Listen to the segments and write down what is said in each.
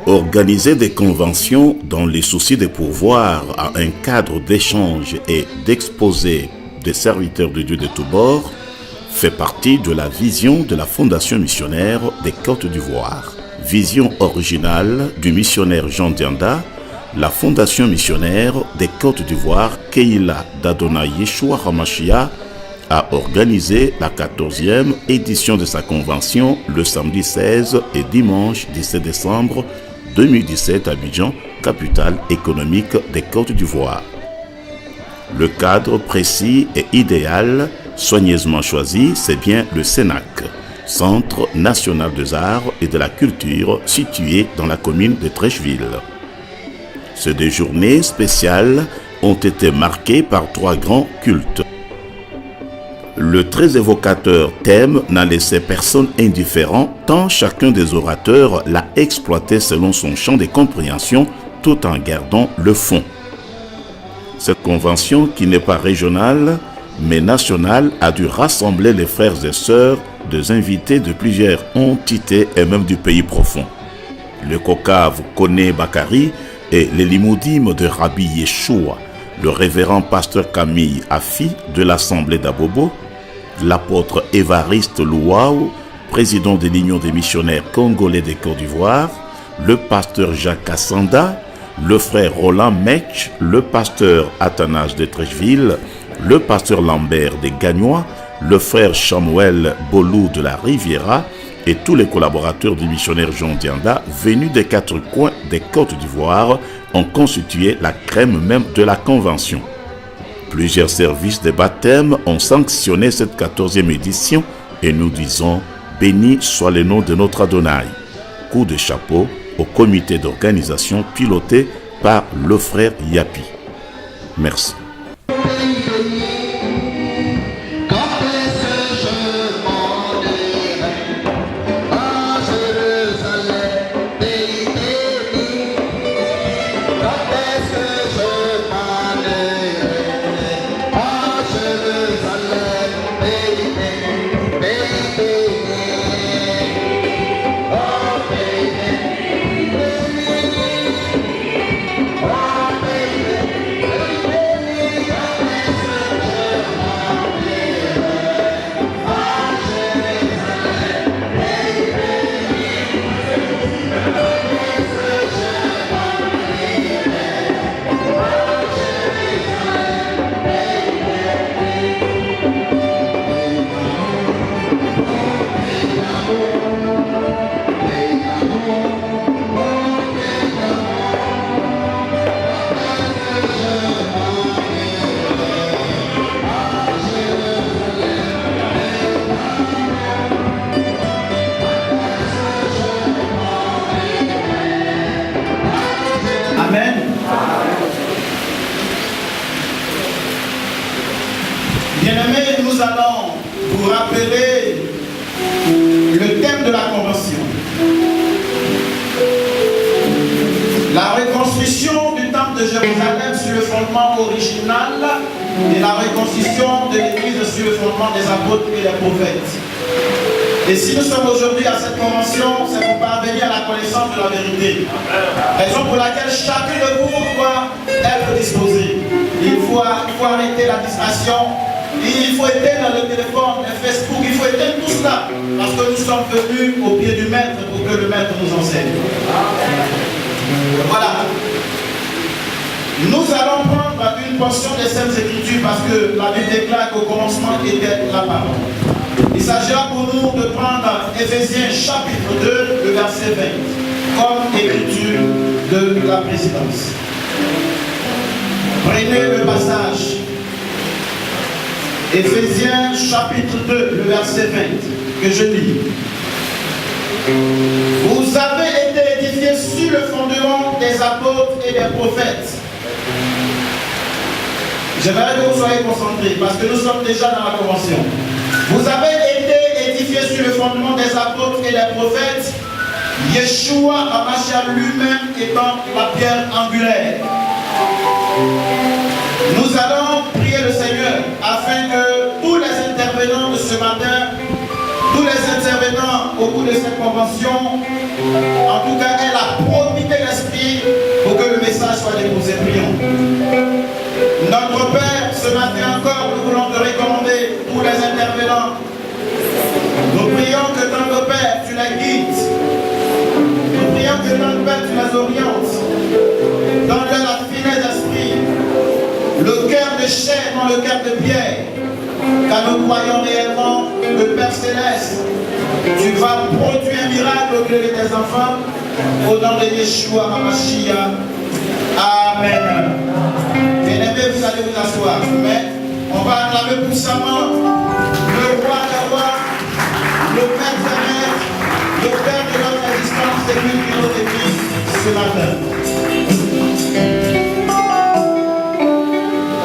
Organiser des conventions dans les soucis de pourvoir à un cadre d'échange et d'exposé des serviteurs de Dieu de tous bords fait partie de la vision de la Fondation missionnaire des Côtes d'Ivoire. Vision originale du missionnaire Jean Dianda, la Fondation missionnaire des Côtes d'Ivoire Kehila d'Adonai Yeshua HaMashiach a organisé la 14e édition de sa convention le samedi 16 et dimanche 17 décembre 2017 à Abidjan, capitale économique des Côtes d'Ivoire. Le cadre précis et idéal, soigneusement choisi, c'est bien le CENAC, Centre national des arts et de la culture situé dans la commune de Treichville. Ces deux journées spéciales ont été marquées par 3 grands cultes. Le très évocateur thème n'a laissé personne indifférent tant chacun des orateurs l'a exploité selon son champ de compréhension tout en gardant le fond. Cette convention, qui n'est pas régionale mais nationale, a dû rassembler les frères et sœurs des invités de plusieurs entités et même du pays profond. Le Kokave Kone Bakari et les Limoudim de Rabbi Yeshua, le révérend pasteur Camille Afi de l'Assemblée d'Abobo, l'apôtre Évariste Louaou, président de l'Union des missionnaires congolais des Côtes d'Ivoire, le pasteur Jacques Assanda, le frère Roland Mech, le pasteur Athanase de Treichville, le pasteur Lambert de Gagnois, le frère Samuel Bolou de la Riviera et tous les collaborateurs du missionnaire Jean Dianda venus des 4 coins des Côtes d'Ivoire ont constitué la crème même de la convention. Plusieurs services de baptême ont sanctionné cette 14e édition et nous disons « Béni soit le nom de notre Adonai ». Coup de chapeau au comité d'organisation piloté par le frère Yapi. Merci. Bien-aimés, nous allons vous rappeler le thème de la convention. La reconstruction du temple de Jérusalem sur le fondement original et la reconstruction de l'église sur le fondement des apôtres et des prophètes. Et si nous sommes aujourd'hui à cette convention, c'est pour parvenir à la connaissance de la vérité. Raison pour laquelle chacun de vous doit être disposé. Il faut arrêter la distraction. Il faut éteindre le téléphone, le Facebook, il faut éteindre tout cela. Parce que nous sommes venus au pied du maître pour que le maître nous enseigne. Voilà. Nous allons prendre une portion des Saintes Écritures parce que la Bible déclare qu'au commencement était la parole. Il s'agira pour nous de prendre Éphésiens chapitre 2, le verset 20, comme écriture de la présidence. Prenez le passage. Éphésiens chapitre 2, le verset 20, que je lis. Vous avez été édifiés sur le fondement des apôtres et des prophètes. J'aimerais que vous soyez concentrés parce que nous sommes déjà dans la convention. Vous avez été édifiés sur le fondement des apôtres et des prophètes, Yeshua HaMashiach lui-même étant la pierre angulaire. Nous allons prier le Seigneur afin que tous les intervenants de ce matin, tous les intervenants au cours de cette convention, en tout cas, aient la promise Notre Père, ce matin encore, nous voulons te recommander tous les intervenants. Nous prions que ton Père, tu les guides. Nous prions que ton Père, tu les orientes. Donne-leur la finesse d'esprit, le cœur de chair dans le cœur de pierre. Car nous croyons réellement, le Père Céleste, tu vas produire un miracle au milieu de tes enfants. Au nom de Yeshua HaMashiach. Amen. Bien-aimés, vous allez vous asseoir. Mais on va acclamer puissamment le roi des rois, le Père des mères, le Père de notre existence, c'est lui qui nous écrit ce matin.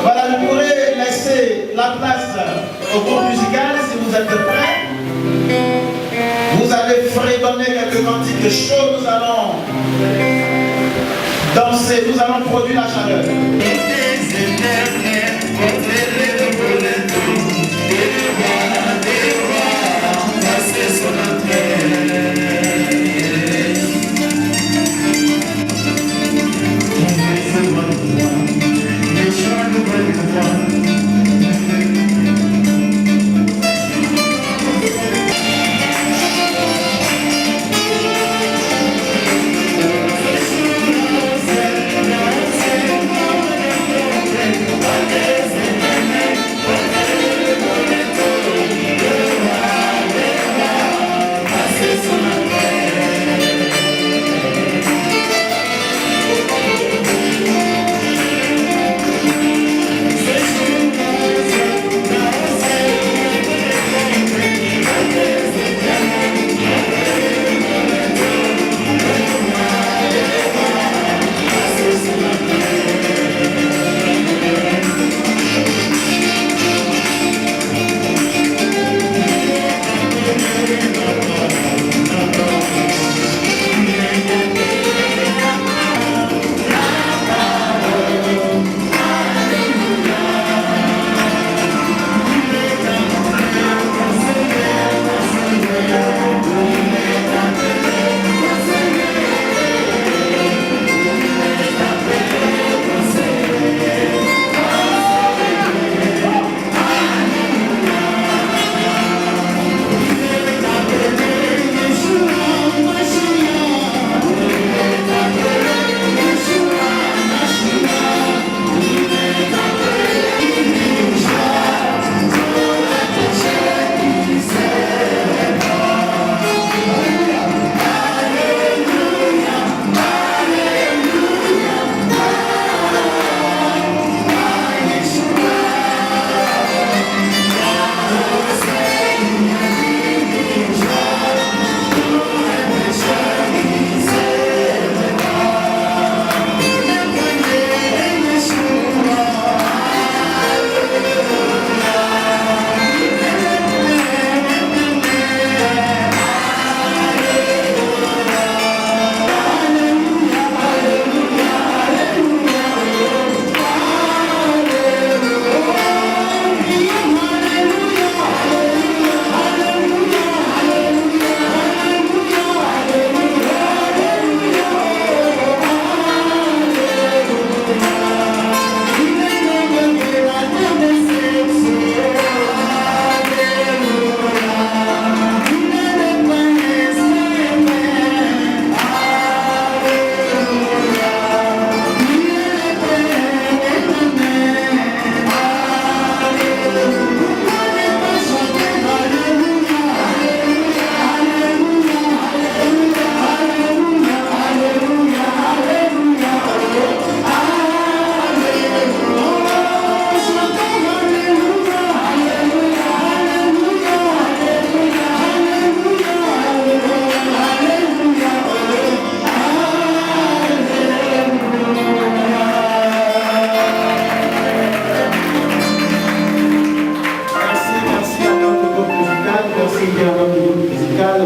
Voilà, je pourrais laisser la place au groupe musical si vous êtes prêts. Vous allez fredonner quelques cantiques chauds, nous allons danser, nous allons produire la chaleur.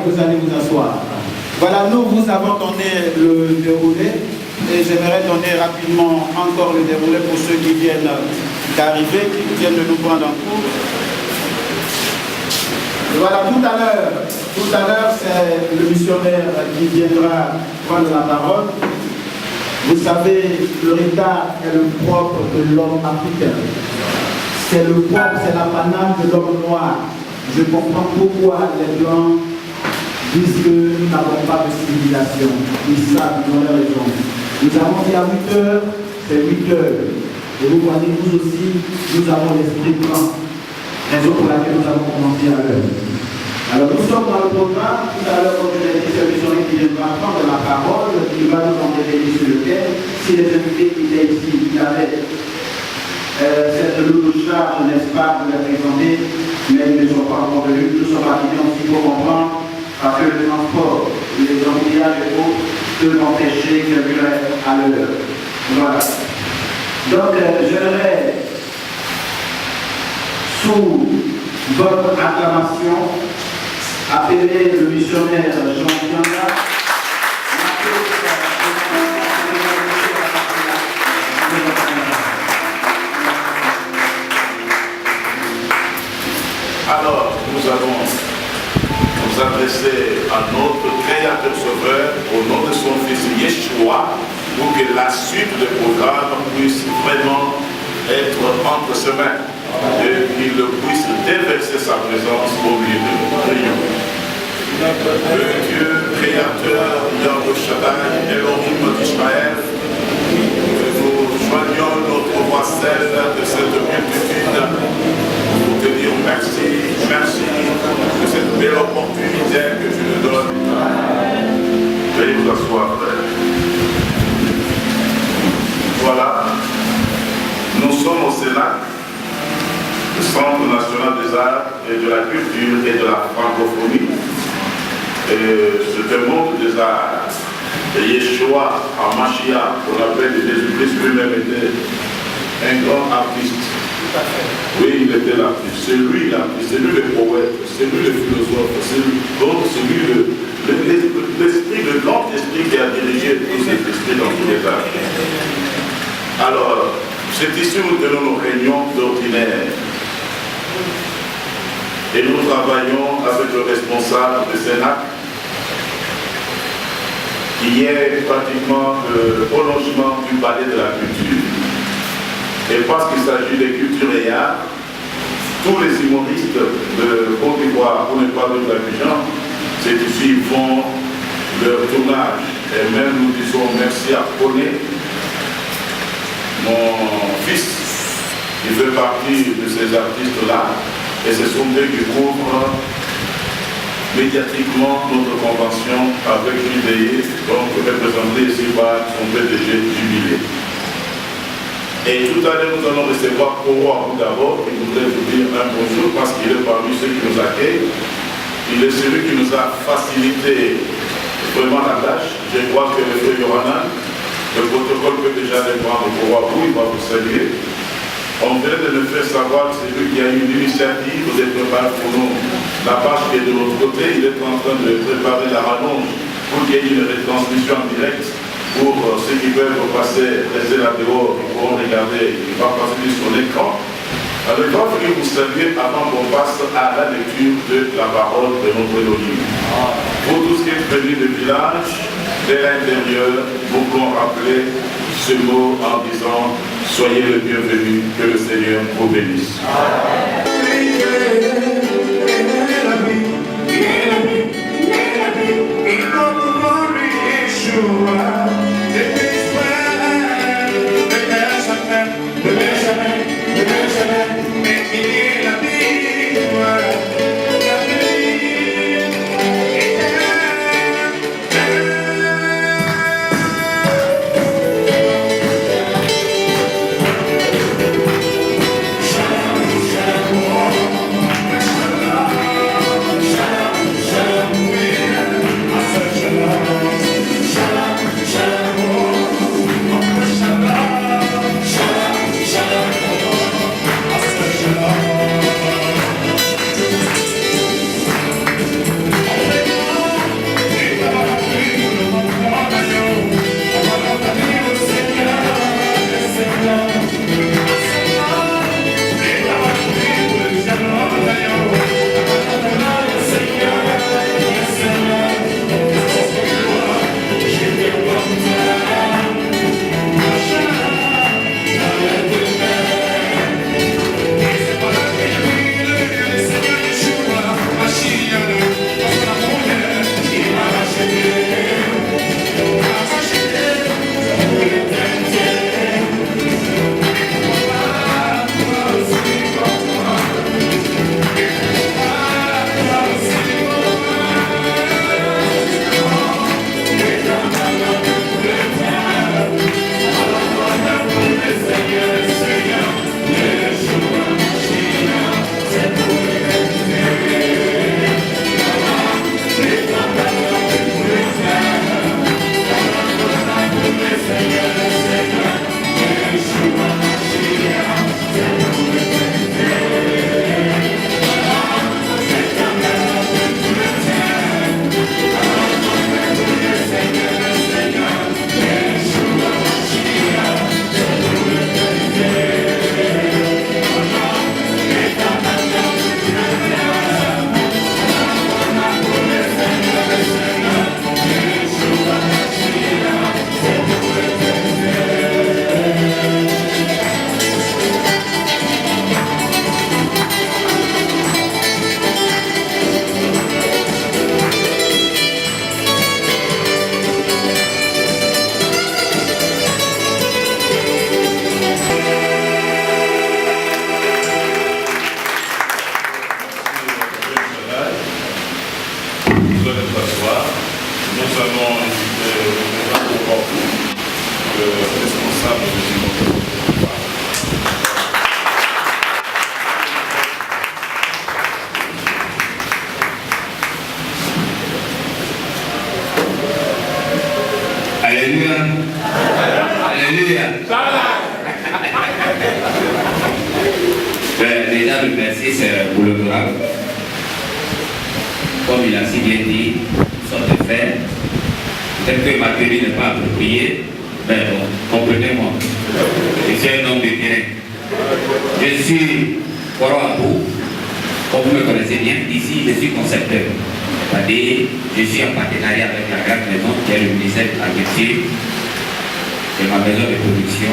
Vous allez vous asseoir. Voilà, nous vous avons donné le déroulé et j'aimerais donner rapidement encore le déroulé pour ceux qui viennent d'arriver, qui viennent de nous prendre en cours. Et voilà, tout à l'heure, c'est le missionnaire qui viendra prendre la parole. Vous savez, le retard est le propre de l'homme africain. C'est le propre, c'est l'apanage de l'homme noir. Je comprends pourquoi les Blancs disent que nous n'avons pas de civilisation. Ils savent, ils ont raison. Nous avons dit à 8 heures, c'est 8 heures. Et vous voyez, nous aussi, nous avons l'esprit blanc. Raison pour laquelle nous avons commencé à l'heure. Alors nous sommes dans le programme, tout à l'heure, comme je l'ai dit, c'est le missionnaire qui viendra prendre la parole, qui va nous en révéler sur le thème. Si les invités qui étaient ici, il avait cette lourde charge, n'est-ce pas, de les présenter, mais ils ne sont pas encore venus. Nous sommes arrivés aussi pour comprendre, parce que le transport, les embouteillages et autres, peuvent empêcher quelqu'un à l'heure. Voilà. Donc, j'aimerais, sous votre acclamation, appeler le missionnaire Jean Kianda. Alors, nous allons nous adresser à notre Créateur Sauveur au nom de son Fils Yeshua pour que la suite du programme puisse vraiment être entre ses mains et qu'il puisse déverser sa présence au milieu de nous. Prions. Le Dieu créateur Yahweh Shaddai, Elohim d'Israël, nous joignons notre voix celle de cette multitude pour te dire merci, merci de cette belle opportunité que tu nous donnes. Veuillez vous asseoir, frère. Voilà, nous sommes au Sénat, le Centre national des arts et de la culture et de la francophonie. Et c'est un monde des arts. Et Yeshua, en Mashiach, qu'on appelle Jésus-Christ lui-même, était un grand artiste. Oui, il était l'artiste. C'est lui l'artiste, c'est lui le poète, c'est lui le philosophe, c'est lui l'esprit, le grand esprit qui a dirigé tous ces esprits dans tous les arts. Alors, c'est ici où nous tenons nos réunions d'ordinaire. Et nous travaillons avec le responsable du Sénat, qui est pratiquement le prolongement du palais de la culture. Et parce qu'il s'agit de culture et art, tous les humoristes de Côte d'Ivoire, pour ne pas de la région, c'est ici ils font leur tournage. Et même nous disons merci à Koné, mon fils, qui fait partie de ces artistes-là, et ce sont eux qui couvrent médiatiquement notre convention avec l'UDI, donc représenté ici par son PDG Jubilé. Et tout à l'heure, nous allons recevoir Koro d'abord, qui voudrait vous dire un bonjour parce qu'il est parmi ceux qui nous accueillent. Il est celui qui nous a facilité vraiment la tâche. Je crois que le frère Yohanan, le protocole peut déjà aller prendre Koro, il va vous saluer. On vient de le faire savoir que c'est lui qui a eu l'initiative de préparer pour nous la page qui est de l'autre côté. Il est en train de préparer la rallonge pour qu'il y ait une retransmission en direct pour ceux qui peuvent passer, rester là dehors, qui pourront regarder, qui va passer sur l'écran. Alors, il va falloir vous saluer avant qu'on passe à la lecture de la parole de notre Elohim. Pour tous qui êtes venus du village, de l'intérieur, vous pouvons rappeler ce mot en disant soyez le bienvenu, que le Seigneur vous bénisse. Alléluia. Déjà, le verset, c'est pour le grave. Comme il a si bien dit, sorte de faire. Peut-être que ma théorie n'est pas appropriée, mais bon, comprenez-moi. Je suis un homme de bien. Je suis Koroabou. Comme vous me connaissez bien, ici, je suis concepteur. C'est-à-dire, je suis en partenariat avec la grande maison qui est le ministère de l'Agriculture. C'est ma maison de production.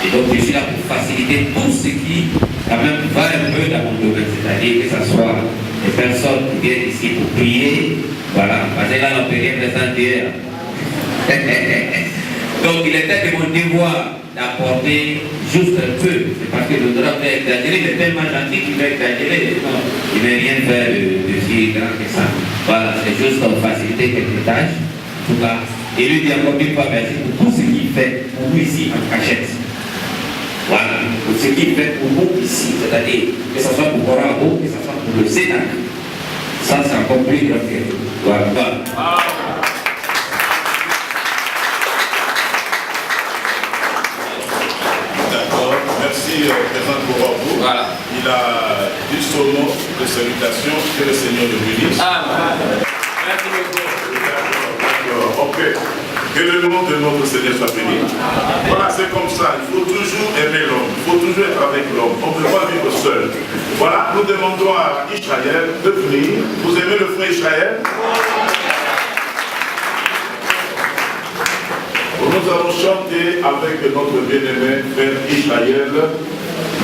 Et donc, je suis là pour faciliter tout ce qui, quand même, va un peu dans mon domaine. C'est-à-dire que ce soit des personnes qui viennent ici pour prier. Voilà, parce que là, on ne peut rien présenter. Donc, il était de mon devoir d'apporter juste un peu. C'est parce que le droit fait exagérer, il est tellement gentil qu'il va exagérer. Non, il ne veut rien faire de si grand que ça. Voilà, c'est juste pour faciliter quelques tâches. En tout cas, et lui dit encore une fois merci pour tout ce qu'il fait pour nous ici en cachette. Voilà, pour ce qu'il fait pour nous ici, c'est-à-dire que ce soit pour Korabo, que ce soit pour le Sénat. Ça, c'est encore plus grand que voilà. D'accord, merci président Korabo. Voilà. Il a dit son mot de salutation, que le Seigneur le bénisse. Merci beaucoup. D'accord, ok. Que le nom de notre Seigneur soit béni. Voilà, c'est comme ça. Il faut toujours aimer l'homme. Il faut toujours être avec l'homme. On ne peut pas vivre seul. Voilà, nous demandons à Israël de venir. Vous aimez le frère Israël? Nous allons chanter avec notre bien-aimé frère Israël.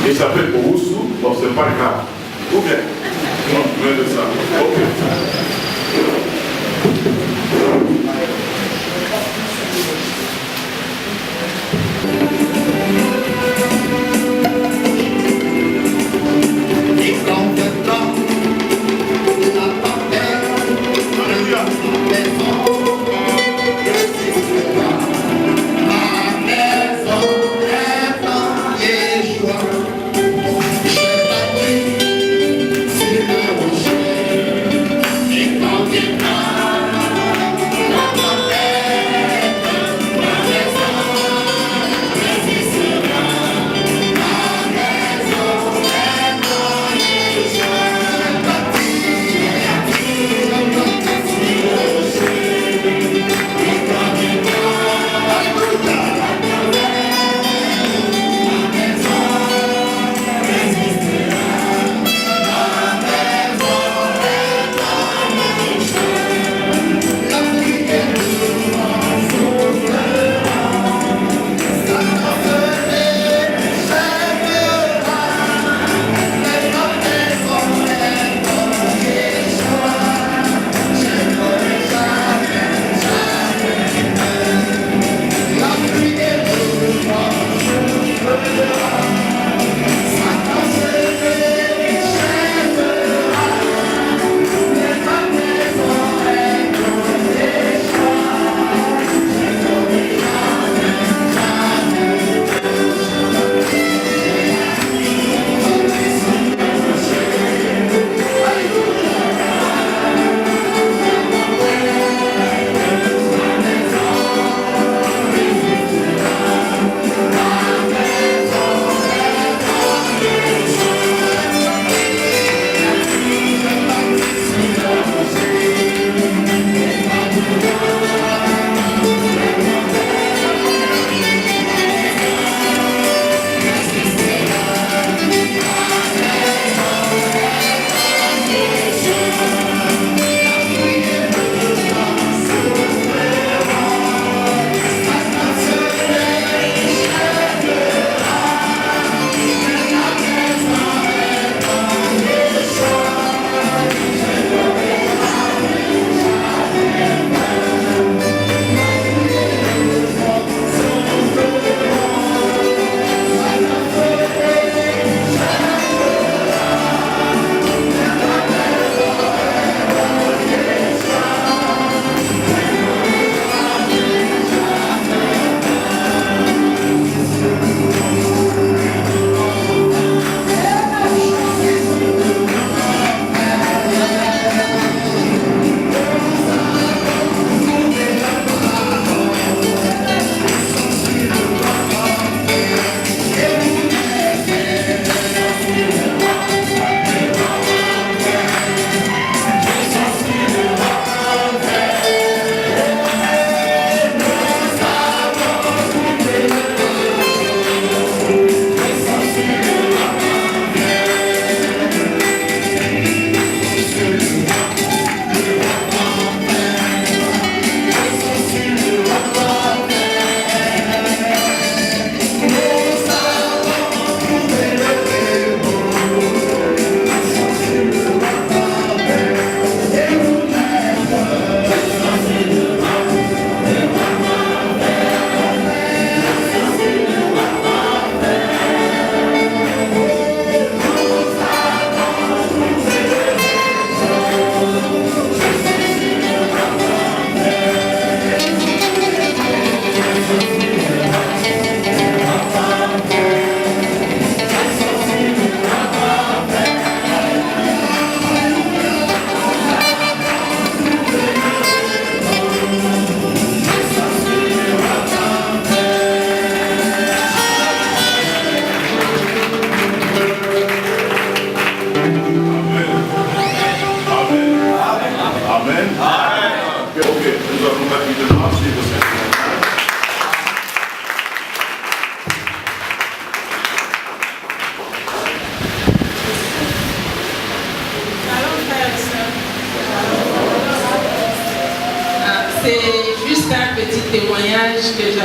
Il s'appelle Oussou. Bon, c'est pas grave. Ou bien? Non, mais de ça. Ok. J'ai bâti sur le rocher, et quand il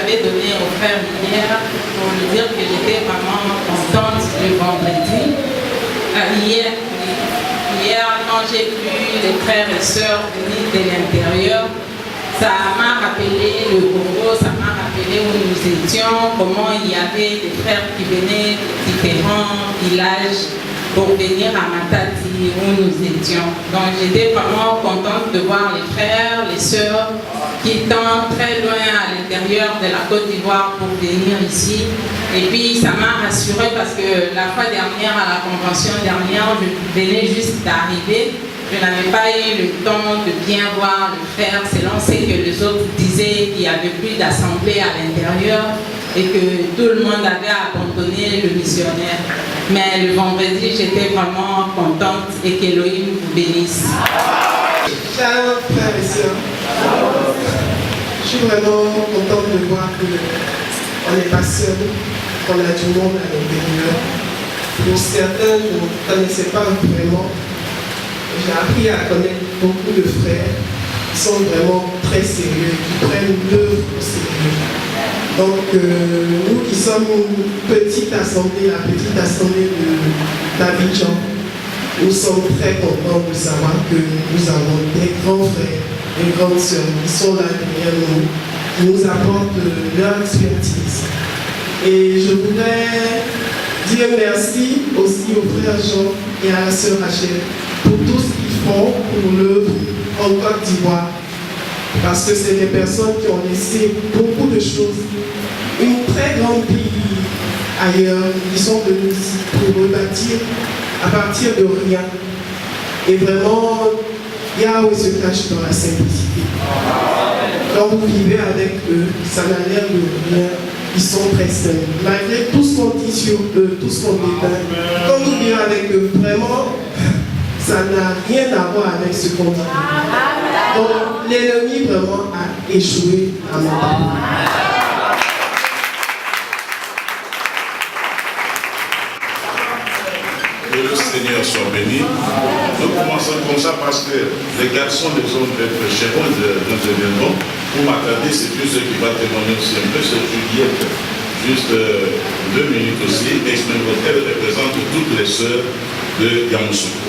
j'avais donné au frère hier pour lui dire que j'étais vraiment contente le vendredi. Hier, quand j'ai vu les frères et sœurs venir de l'intérieur, ça m'a rappelé le Congo, ça m'a rappelé où nous étions, comment il y avait des frères qui venaient de différents villages pour venir à Matadi où nous étions. Donc j'étais vraiment contente de voir les frères, les sœurs qui étant très loin à l'intérieur de la Côte d'Ivoire pour venir ici. Et puis ça m'a rassurée parce que la fois dernière, à la convention dernière, je venais juste d'arriver. Je n'avais pas eu le temps de bien voir le faire selon ce que les autres disaient, qu'il n'y avait plus d'assemblée à l'intérieur et que tout le monde avait abandonné le missionnaire. Mais le vendredi, j'étais vraiment contente et qu'Elohim vous bénisse. Chers frères et sœurs, je suis vraiment contente de voir qu'on n'est pas seul, qu'on a du monde à l'intérieur. Pour certains, je ne connaissais pas vraiment. J'ai appris à connaître beaucoup de frères qui sont vraiment très sérieux, qui prennent l'œuvre au sérieux. Donc, nous qui sommes une petite assemblée, la petite assemblée d'Abidjan, nous sommes très contents de savoir que nous avons des grands frères, des grandes sœurs qui sont là derrière nous, qui nous apportent leur expertise. Et je voudrais dire merci aussi au frère Jean et à la sœur Rachel pour tout ce qu'ils font pour l'œuvre en Côte d'Ivoire. Parce que c'est des personnes qui ont laissé beaucoup de choses, une très grande vie ailleurs, qui sont venus ici pour rebâtir à partir de rien. Et vraiment, Yahweh se cache dans la simplicité. Quand vous vivez avec eux, ça n'a l'air de rien. Ils sont très simples. Malgré tout ce qu'on dit sur eux, tout ce qu'on dépeint, quand vous vivez avec eux, vraiment, ça n'a rien à voir avec ce qu'on dit. Donc, l'ennemi vraiment a échoué à mon parcours. Que le Seigneur soit béni. Nous commençons comme ça parce que les garçons les ont d'être chez nous, nous événements. Pour m'attarder, c'est plus ce qui va témoigner aussi un peu sur Juliette. Juste 2 minutes aussi. Elle représente toutes les sœurs de Yamoussoukro.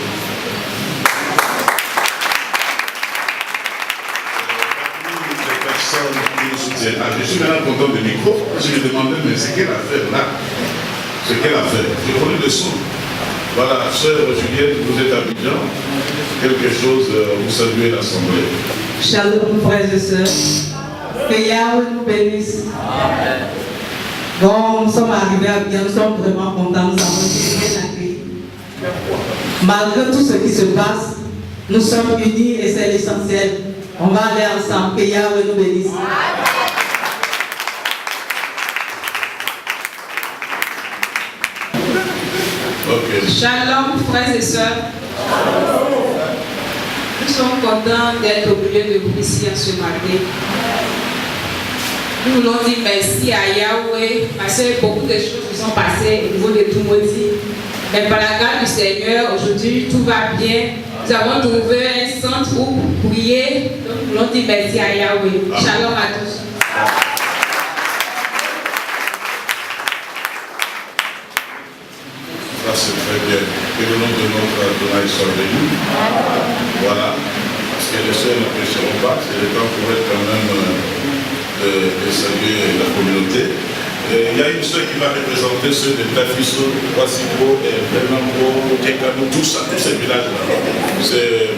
Je suis maintenant content du micro. Je me demandais, mais c'est quelle affaire là? C'est quelle affaire? Je connais le son. Voilà, sœur Juliette, vous êtes à Abidjan. Quelque chose, vous saluez l'Assemblée. Shalom, frères et sœurs. Que Yahweh nous bénisse. Bon, nous sommes arrivés à Abidjan, nous sommes vraiment contents, nous avons été bien accueillis. Malgré tout ce qui se passe, nous sommes unis et c'est l'essentiel. On va aller ensemble. Que Yahweh nous bénisse. Okay. Shalom, frères et sœurs. Nous sommes contents d'être au milieu de vous ici ce matin. Nous voulons dire merci à Yahweh parce que beaucoup de choses qui sont passées au niveau de Tumoti. Mais par la grâce du Seigneur, aujourd'hui, tout va bien. Nous avons trouvé un centre où prier. Donc, nous voulons dire merci à Yahweh. Shalom à tous. Ça, c'est très bien. Que le nom de notre Adonai soit béni. Voilà. Parce que les sœurs ne prêcheront pas. C'est le temps pour être quand même de saluer la communauté. Il y a une sœur qui va représenter ceux de Tafiso, Wassipo, Bernambo, Kekano, tout ça, tous ces villages-là.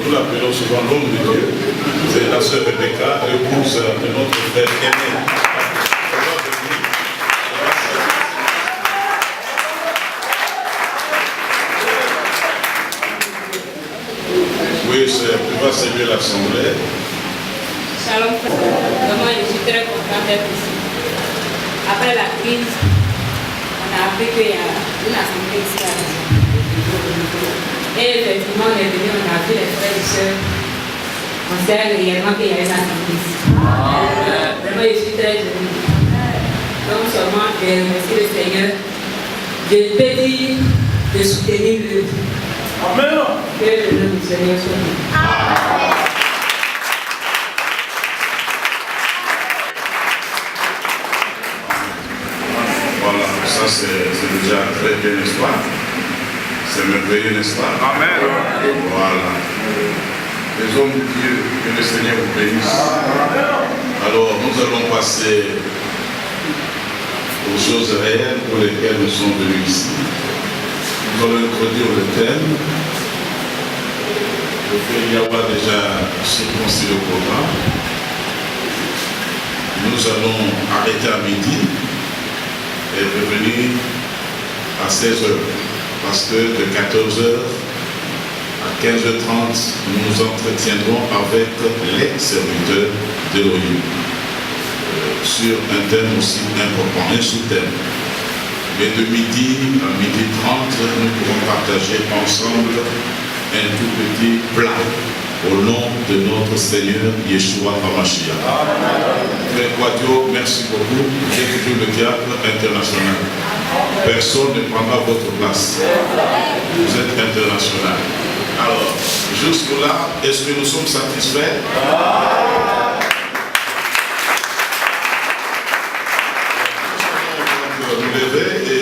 Nous l'appelons souvent l'homme de Dieu. C'est la sœur Rebecca, épouse de notre frère aîné. Oui, tu vas saluer l'Assemblée. Shalom. Vraiment, je suis très content d'être ici. Après la crise, on a appris qu'il y a une assemblée ici à la maison. Et effectivement, on est venu, on a vu les frères et sœurs. On sait réellement qu'il y a une assemblée ici. Vraiment, je suis très heureux. Donc, seulement, je remercie le Seigneur. Je peux dire de soutenir l'œuvre. Amen. Que le nom du Seigneur soit béni. Amen. Ça, c'est déjà très bien, n'est-ce pas? C'est merveilleux, n'est-ce pas? Amen. Voilà. Les hommes de Dieu, que le Seigneur vous bénisse. Alors, nous allons passer aux choses réelles pour lesquelles nous sommes venus ici. Nous allons introduire le thème. Le frère Yahweh a déjà circoncis le programme. Nous allons arrêter à midi et revenir à 16h. Parce que de 14h à 15h30, nous nous entretiendrons avec les serviteurs d'Elohim sur un thème aussi important, un sous-thème. Mais de midi à midi 30, nous pourrons partager ensemble un tout petit plat au nom de notre Seigneur Yeshua HaMashiach. Frère Quadio, merci beaucoup. J'ai le diable international. Personne ne prendra votre place. Vous êtes international. Alors, jusque-là, est-ce que nous sommes satisfaits? Nous lever et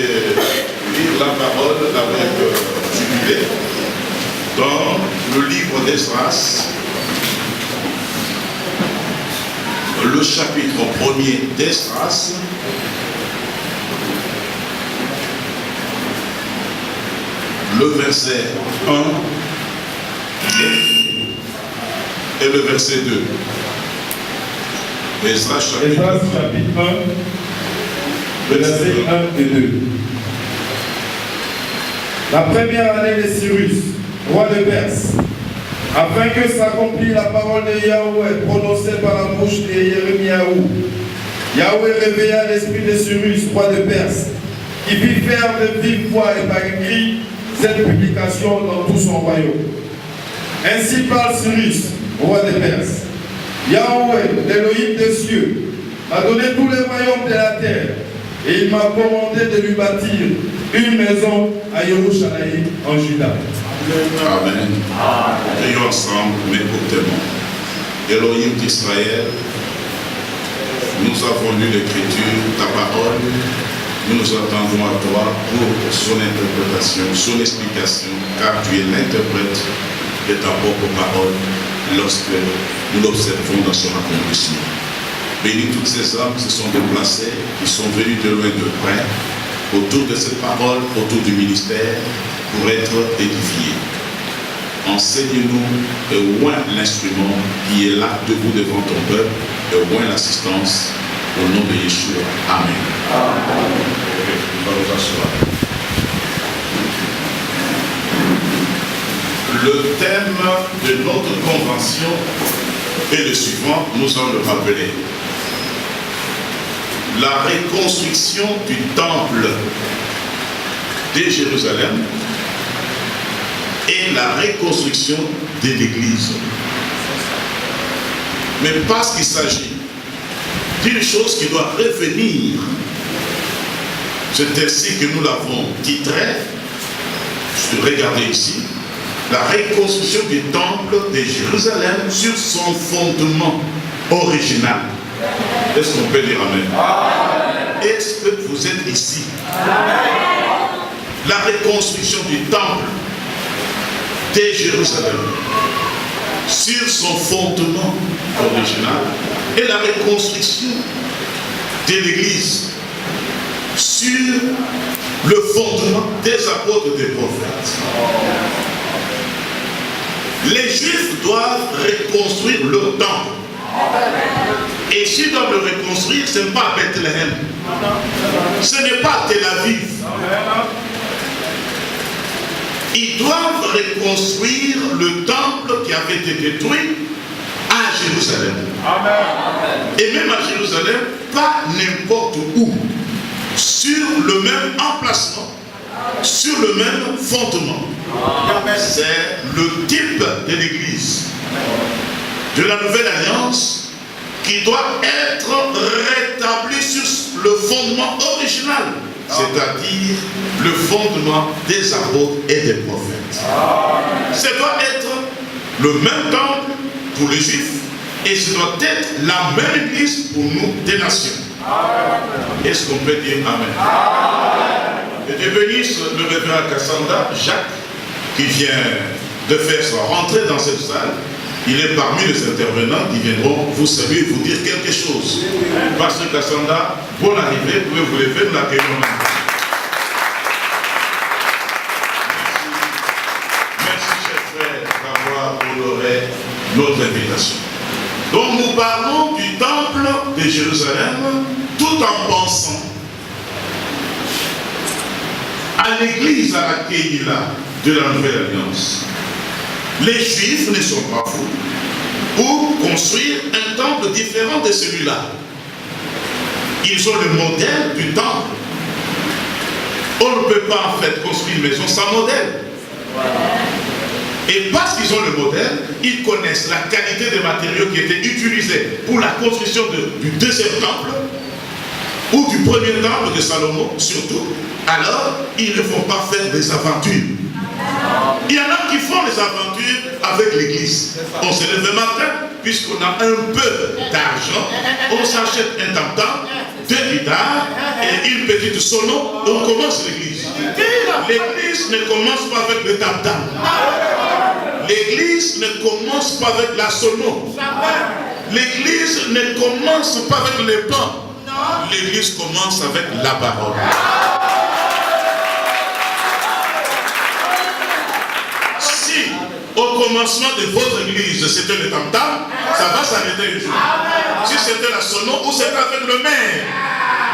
lire la parole avec jubilé dans le livre d'Esdras, le chapitre 1er d'Esdras, le verset 1 et le verset 2. Esdras chapitre 1, verset 1 et 2. La première année de Cyrus, roi de Perse, afin que s'accomplisse la parole de Yahweh prononcée par la bouche de Jérémiaou, Yahweh réveilla l'esprit de Cyrus, roi de Perse, qui fit faire de vive voix et par écrit cette publication dans tout son royaume. Ainsi parle Cyrus, roi de Perse. Yahweh, l'Élohim des cieux, m'a donné tous les royaumes de la terre, et il m'a commandé de lui bâtir une maison à Yerushalayim en Juda. Amen. Prions ensemble, mais écoutez-moi. Elohim d'Israël, nous avons lu l'Écriture, ta parole, nous nous attendons à toi pour son interprétation, son explication, car tu es l'interprète de ta propre parole lorsque nous l'observons dans son accomplissement. Bénis toutes ces âmes qui se sont déplacées, qui sont venues de loin de près, autour de cette parole, autour du ministère, pour être édifiés. Enseigne-nous et oint l'instrument qui est là debout devant ton peuple, et oint l'assistance au nom de Yeshua. Amen. On va nous asseoir. Le thème de notre convention est le suivant, nous allons le rappeler. La reconstruction du temple de Jérusalem et la reconstruction de l'Église. Mais parce qu'il s'agit d'une chose qui doit revenir, c'est ainsi que nous l'avons titré, regardez ici, la reconstruction du temple de Jérusalem sur son fondement original. Est-ce qu'on peut dire Amen? Est-ce que vous êtes ici? La reconstruction du temple de Jérusalem sur son fondement original et la reconstruction de l'Église sur le fondement des apôtres et des prophètes. Les Juifs doivent reconstruire leur temple. Et s'ils doivent le reconstruire, ce n'est pas à Bethléem. Ce n'est pas à Tel Aviv. Ils doivent reconstruire le temple qui avait été détruit à Jérusalem. Et même à Jérusalem, pas n'importe où. Sur le même emplacement, sur le même fondement. C'est le type de l'Église de la Nouvelle Alliance qui doit être rétabli sur le fondement original, c'est-à-dire le fondement des apôtres et des prophètes. Ça doit être le même temple pour les Juifs et ce doit être la même Église pour nous des nations. Est-ce qu'on peut dire Amen? Et Dieu bénisse le révérend Cassandra Jacques, qui vient de faire sa rentrée dans cette salle. Il est parmi les intervenants qui viendront vous saluer et vous dire quelque chose. Pasteur Cassandra, bonne arrivée, vous pouvez vous lever, nous l'accueillons. Merci, chers frères, d'avoir honoré notre invitation. Donc nous parlons du temple de Jérusalem tout en pensant à l'église à laquelle il a de la Nouvelle Alliance. Les Juifs ne sont pas fous pour construire un temple différent de celui-là. Ils ont le modèle du temple. On ne peut pas en fait construire une maison sans modèle. Et parce qu'ils ont le modèle, ils connaissent la qualité des matériaux qui étaient utilisés pour la construction du deuxième temple ou du premier temple de Salomon surtout. Alors, ils ne vont pas faire des aventures. Il y en a qui font les aventures avec l'église. On se lève le matin, puisqu'on a un peu d'argent, on s'achète un tam-tam, 2 guitares et une petite sono, on commence l'église. L'église ne commence pas avec le tam-tam. L'église ne commence pas avec la sono. L'église ne commence pas avec les pains. L'église commence avec la parole. Si au commencement de votre église c'était le tam-tam, ça va s'arrêter un jour. Si c'était la sono ou c'était avec le maire.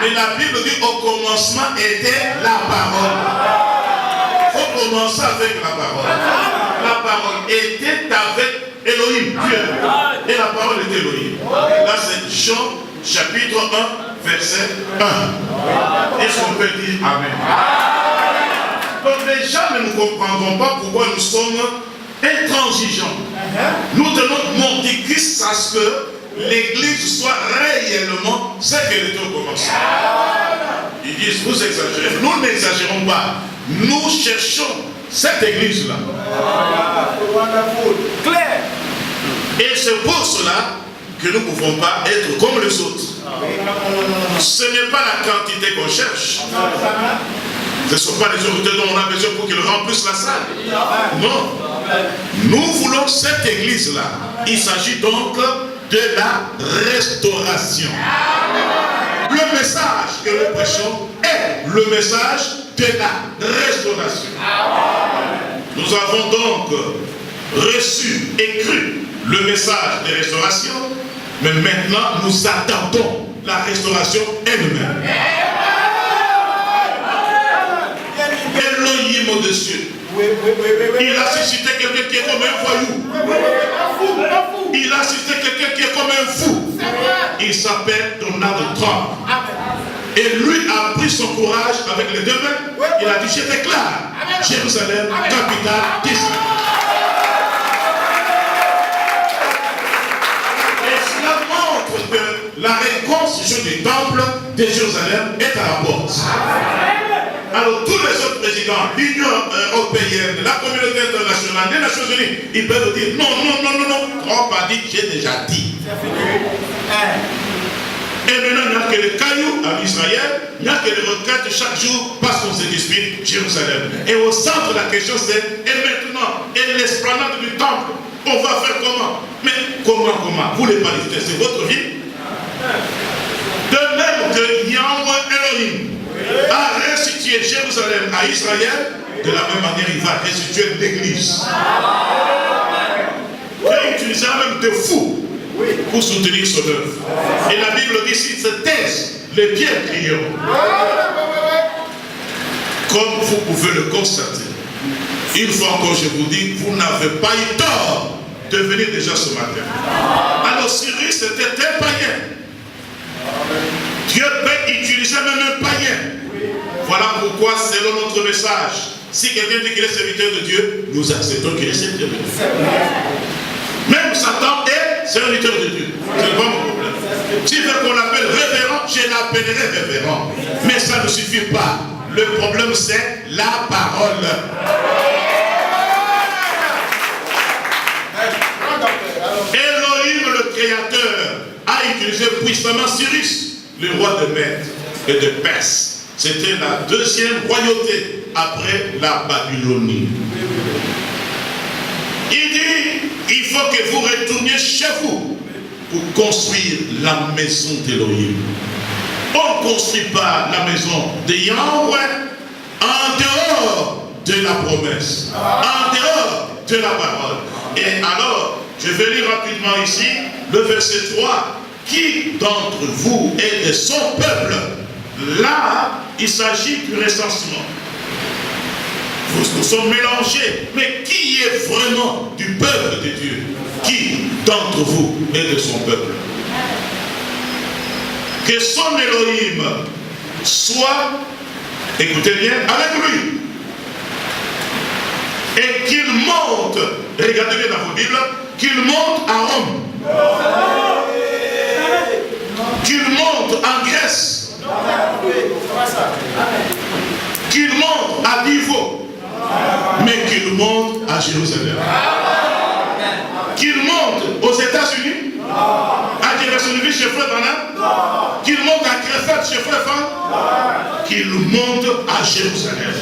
Mais la Bible dit au commencement était la parole. Il faut commencer avec la parole. La parole était avec Elohim, Dieu. Et la parole était Elohim. Là c'est Jean chapitre 1, verset 1. Est-ce qu'on peut dire Amen? Donc les gens ne nous comprendront pas pourquoi nous sommes intransigeants. Nous tenons mordicus à ce que l'église soit réellement ce qu'elle était au commencement. Ils disent, vous exagérez. Nous n'exagérons pas. Nous cherchons cette église-là. Et c'est pour cela que nous ne pouvons pas être comme les autres. Ce n'est pas la quantité qu'on cherche. Ce ne sont pas les autorités dont on a besoin pour qu'ils remplissent la salle. Non. Nous voulons cette église-là. Il s'agit donc de la restauration. Le message que nous prêchons est le message de la restauration. Nous avons donc reçu et cru le message de restauration, mais maintenant nous attendons la restauration elle-même. Elohim au-dessus. Il a suscité quelqu'un qui est comme un voyou. Il a suscité quelqu'un qui est comme un fou. Il s'appelle Donald Trump. Et lui a pris son courage avec les deux mains. Il a dit, je déclare Jérusalem, capitale d'Israël. Et cela montre que la reconstruction du temple de Jérusalem est à la porte. Alors tous les autres présidents, l'Union européenne, la communauté internationale, les Nations Unies, ils peuvent dire non, non, non, non, non. Trump a dit, j'ai déjà dit. Et maintenant, il n'y a que les cailloux en Israël, il n'y a que les requêtes chaque jour parce qu'on se dispute Jérusalem. Et au centre de la question c'est, et maintenant, et l'esplanade du temple, on va faire comment? Mais comment? Vous les Palestiniens, c'est votre vie. De même que Yahweh Elohim a restitué Jérusalem à Israël, de la même manière il va restituer l'église. Il a utilisé même des fous pour soutenir son œuvre. Et la Bible dit s'ils se taisent, les pierres crieront. Comme vous pouvez le constater, une fois encore je vous dis, vous n'avez pas eu tort de venir déjà ce matin. Alors Cyrus était un païen. Dieu peut utiliser même un païen. Voilà pourquoi, selon notre message, si quelqu'un dit qu'il est serviteur de Dieu, nous acceptons qu'il est serviteur de Dieu. Même Satan est serviteur de Dieu. C'est pas mon problème. S'il veut qu'on l'appelle révérend, je l'appellerai révérend. Mais ça ne suffit pas. Le problème, c'est la parole. Elohim, le Créateur, a utilisé puissamment Cyrus, le roi de Mède et de Perse. C'était la deuxième royauté après la Babylonie. Il dit, il faut que vous retourniez chez vous pour construire la maison d'Élohim. On ne construit pas la maison de Yahweh en dehors de la promesse, en dehors de la parole. Et alors, je vais lire rapidement ici le verset 3. Qui d'entre vous est de son peuple? Là, il s'agit du recensement. Nous sommes mélangés. Mais qui est vraiment du peuple de Dieu? Qui d'entre vous est de son peuple? Que son Elohim soit, écoutez bien, avec lui. Et qu'il monte, regardez bien dans vos Bibles, qu'il monte à Rome. Qu'il monte en Grèce. Qu'il monte à Divo. Mais qu'il monte à Jérusalem. Qu'il monte aux États-Unis. À Jérusalem chez Frère Branham. Qu'il monte à Crefeld chez Frère Fan. Qu'il monte à Jérusalem.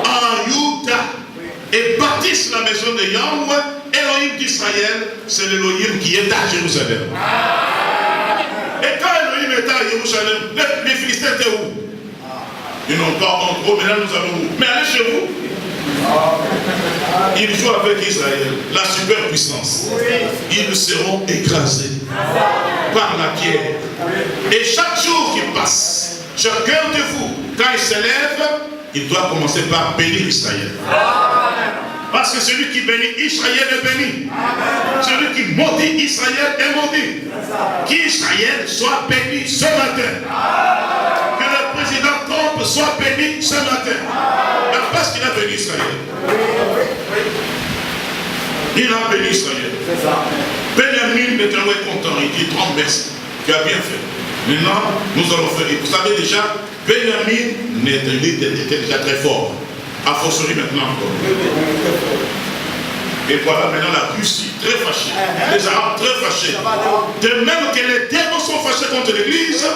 En Juda. Et bâtisse la maison de Yahweh. Elohim d'Israël, c'est l'Elohim qui est à Jérusalem. Et quand Elohim était à Jérusalem, les Philistins étaient où? Ils n'ont pas en gros, maintenant nous avons où? Mais allez chez vous. Ils jouent avec Israël, la superpuissance. Ils seront écrasés par la pierre. Et chaque jour qui passe, chacun de vous, quand il s'élève, il doit commencer par bénir Israël. Parce que celui qui bénit Israël est béni. Celui qui maudit Israël est maudit. Qu'Israël soit béni ce matin. Que le président Trump soit béni ce matin. Parce qu'il a béni Israël. Il a béni Israël. Benjamin Netanyahu est content. Il dit, Trump, merci. Tu as bien fait. Maintenant, nous allons faire. Vous savez déjà, Benjamin Netanyahu était déjà très fort. A fortiori maintenant encore. Et voilà maintenant la Russie très fâchée, les Arabes très fâchés. De même que les démons sont fâchés contre l'Église,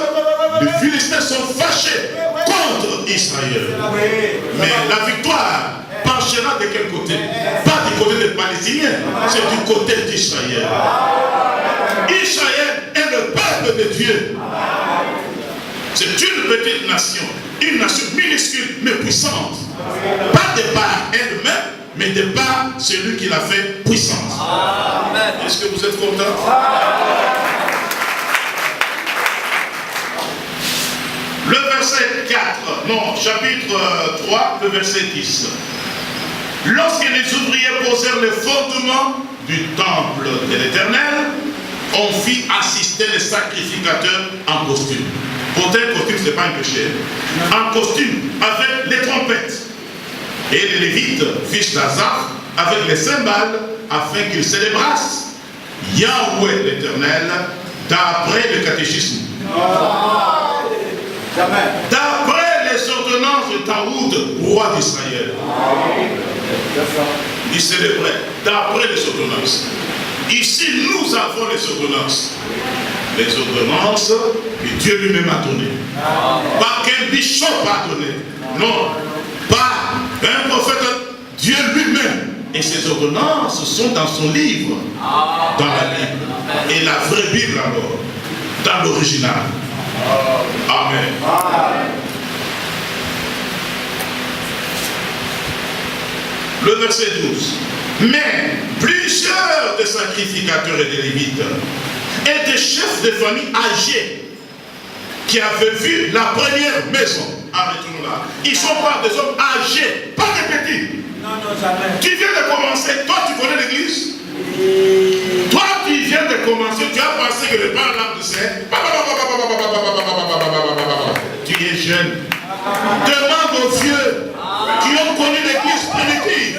les Philistins sont fâchés contre Israël. Mais la victoire penchera de quel côté? Pas du côté des Palestiniens, c'est du côté d'Israël. Israël est le peuple de Dieu. C'est une petite nation, une nation minuscule mais puissante. Pas de par elle-même, mais de par celui qui l'a fait puissante. Est-ce que vous êtes contents? Le verset 4, non, chapitre 3, le verset 10. Lorsque les ouvriers posèrent le fondement du temple de l'Éternel, on fit assister les sacrificateurs en costume. Porter un costume, ce n'est pas un péché. En costume, avec les trompettes. Et les Lévites, fils d'Azaph, avec les cymbales, afin qu'ils célébrassent Yahweh l'Éternel, d'après le catéchisme. D'après les ordonnances de Daoud, roi d'Israël. Ils célébraient d'après les ordonnances. Ici, nous avons les ordonnances. Les ordonnances que Dieu lui-même a données. Pas qu'un bishop a donné. Non. Pas un prophète. Dieu lui-même. Et ces ordonnances sont dans son livre. Dans la Bible. Et la vraie Bible alors. Dans l'original. Amen. Le verset 12. Mais plusieurs des sacrificateurs et des lévites et des chefs de famille âgés qui avaient vu la première maison. Arrêtons là. Ils ne sont pas des hommes âgés, pas des petits. Non, jamais. Tu viens de commencer, toi tu connais l'église. Toi tu viens de commencer, tu as pensé que le père l'âme de c'est. Tu es jeune. Demande aux vieux qui ont connu l'église primitive.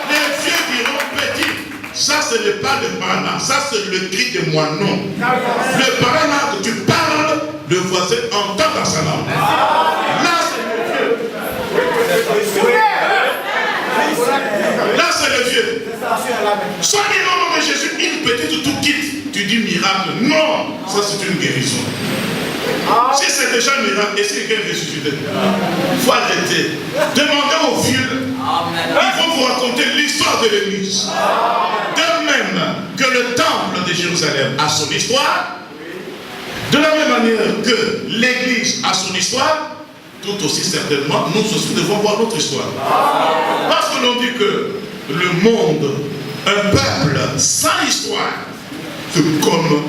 Les vieux diront petit. Ça ce n'est pas le parlant, ça c'est le cri de moineau. Le parlant que tu parles, le voisin entend dans sa langue. Là c'est le vieux. Là c'est le vieux. Soit dit non de Jésus, une petite tout quitte. Tu dis miracle. Non, ça c'est une guérison. Si c'est déjà un miracle, est-ce que quelqu'un est ressuscité? Il faut arrêter. Demandez aux vieux. Ils vont vous raconter l'histoire de l'église. De même que le temple de Jérusalem a son histoire, de la même manière que l'église a son histoire, tout aussi certainement, nous aussi devons voir notre histoire. Parce que l'on dit que le monde, un peuple sans histoire, c'est comme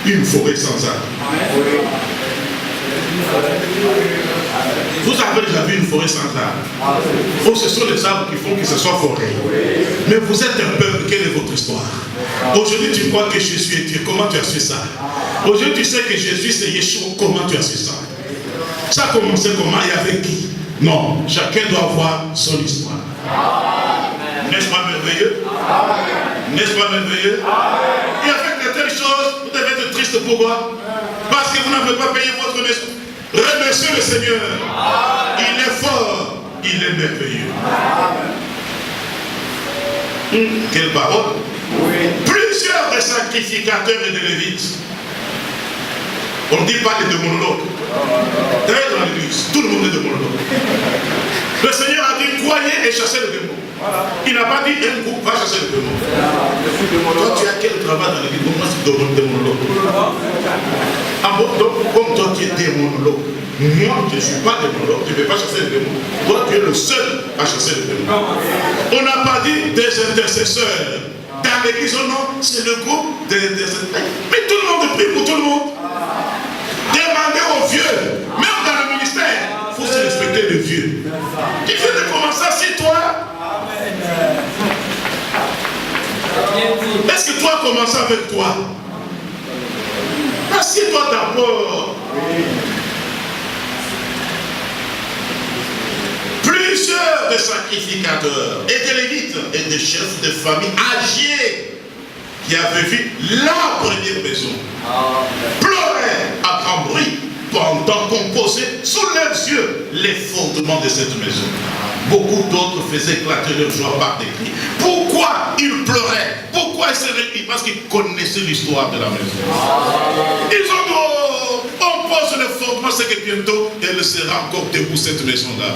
une forêt sans arbre. Vous avez déjà vu une forêt sans arbre? Oh, ce sont les arbres qui font que ce soit forêt. Mais vous êtes un peuple, quelle est votre histoire? Aujourd'hui, tu crois que Jésus est Dieu. Comment tu as su ça? Aujourd'hui, tu sais que Jésus c'est Yeshua. Comment tu as su ça? Ça a commencé comment et avec qui? Non, chacun doit avoir son histoire. N'est-ce pas merveilleux? N'est-ce pas merveilleux? Et avec de telles choses, vous devez être triste. Pourquoi? Parce que vous n'avez pas payé votre maison. Remerciez le Seigneur. Il est fort. Il est merveilleux. Quelle parole? Plusieurs des sacrificateurs et des lévites. On ne dit pas les deux monologues. D'ailleurs dans l'église, tout le monde est de monologue. Le Seigneur a dit croyez et chassez le démon. Il n'a pas dit un groupe va chasser le démon. Toi tu as quel travail dans l'église? Moi c'est de monologue. Ah bon, donc comme toi tu es démonologue, moi je ne suis pas démonologue, tu ne peux pas chasser le démon. Toi tu es le seul à chasser le démon. On n'a pas dit des intercesseurs. Dans l'église, non, c'est le groupe des intercesseurs. Mais tout le monde prie pour tout le monde. Demandez aux vieux, même dans le ministère, il faut se respecter les vieux. Tu viens de commencer, assieds-toi. Est-ce que toi commences avec toi? Assieds-toi d'abord. Plusieurs des sacrificateurs et des lévites et des chefs de famille âgés qui avaient vu la première maison pleuraient à grand bruit pendant qu'on posait sous leurs yeux les fondements de cette maison. Beaucoup d'autres faisaient éclater leur joie par des cris. Pourquoi ils pleuraient? Pourquoi ils se réunissaient? Parce qu'ils connaissaient l'histoire de la maison. Ils ont dit, on pose le fondement, c'est que bientôt elle sera encore debout, cette maison-là.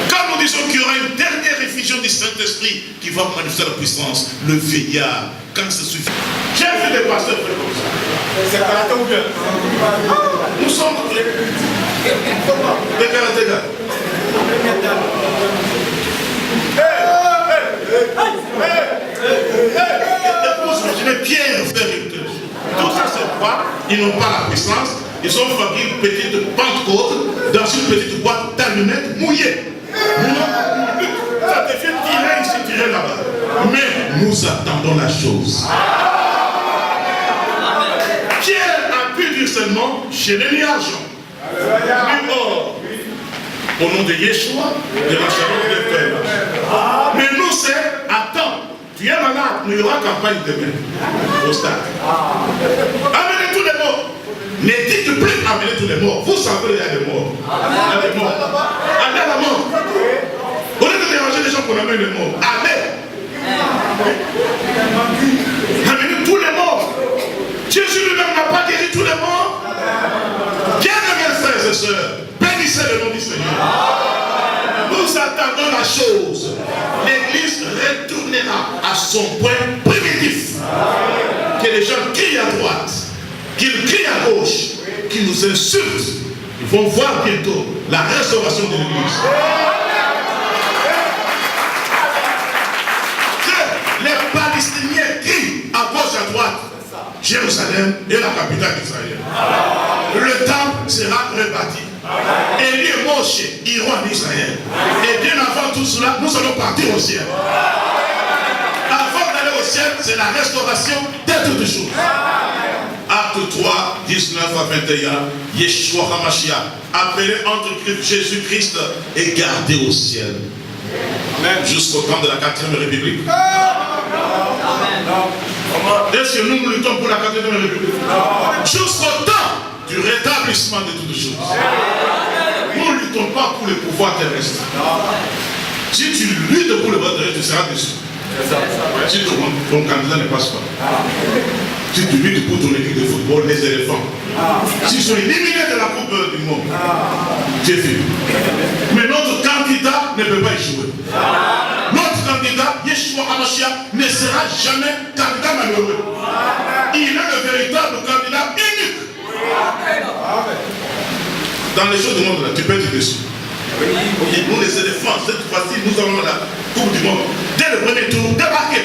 Quand nous disons qu'il y aura une dernière effusion du Saint-Esprit qui va manifester la puissance, le vieillard, quand ça suffit. J'ai vu des pasteurs faire comme ça. C'est karaté ou bien? Nous sommes des karatégas. Imaginez Pierre faire une telle chose. Tout ça c'est quoi? Ils n'ont pas la puissance. Ils ont fabriqué une petite Pentecôte dans une petite boîte d'allumettes mouillée. Ça te fait tirer ici, tirer là-bas. Mais nous attendons la chose. Pierre a pu dire seulement, je n'ai ni argent, ni or. Au nom de Yeshua, de la charité de Père. Mais nous c'est, attends, tu es malade, il y aura campagne demain au stade. Amenez tous les morts. Ne dites plus amener tous les morts. Vous savez qu'il y a des morts. Il y a des morts. Allez à la mort. Au lieu de déranger les gens qu'on amène les morts, allez. Amenez tous les morts. Jésus lui-même n'a pas guéri tous les morts. Bien-aimés frères et sœurs, bénissez le nom du Seigneur. Nous attendons la chose. L'église retournera à son point primitif. Que les gens crient à droite, qu'ils crient à gauche, qu'ils nous insultent. Ils vont voir bientôt la restauration de l'église. Que les Palestiniens crient à gauche à droite. Jérusalem est la capitale d'Israël. Le temple sera rebâti. Élie et Moshe iront en Israël. Et bien avant tout cela, nous allons partir au ciel. Avant d'aller au ciel, c'est la restauration de toutes choses. Acte 3, 19 à 21, Yeshua HaMashiach, appelé entre Jésus-Christ et gardé au ciel. Jusqu'au temps de la 4e République. Est-ce que nous luttons pour la 4e République? Jusqu'au temps du rétablissement de toutes choses. Nous ne luttons pas pour le pouvoir terrestre. Si tu luttes pour le pouvoir terrestre, tu seras déçu. Si ton candidat ne passe pas. Si tu luttes pour ton équipe de football, les éléphants, s'ils sont éliminés de la Coupe du Monde, tu es fini. Mais notre candidat ne peut pas échouer. Notre candidat, Yeshua HaMashiach, ne sera jamais candidat malheureux. Il est le véritable candidat unique. Dans les choses du monde, là, tu peux être déçu. Nous, les éléphants, cette fois-ci, nous allons la Coupe du Monde. Dès le premier tour, débarquer.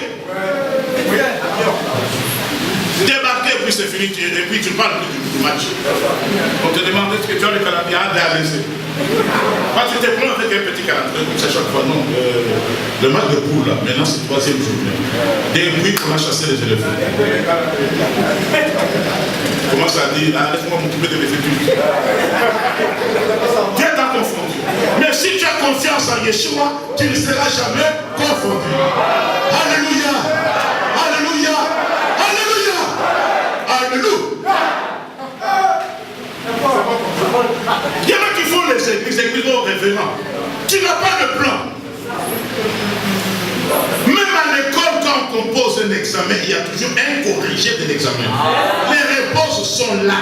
Débarquer, puis c'est fini, et puis tu parles du match. On te demande est-ce que tu as le calendrier à laisser. Parce que tu es prêt avec un petit calendrier, comme ça chaque fois. Non, le match de poule, là, maintenant c'est le troisième journée. Et puis on a chassé les éléphants. Comment ça dit laisse-moi m'occuper de l'effectif. Dieu t'a confondu. Mais si tu as confiance en Yeshua, tu ne seras jamais confondu. Alléluia. Alléluia. Alléluia. Alléluia. Il y en a qui font les églises aux révérends. Tu n'as pas de plan. Même à l'école, quand on compose un examen, il y a toujours un corrigé de l'examen. Les réponses sont là.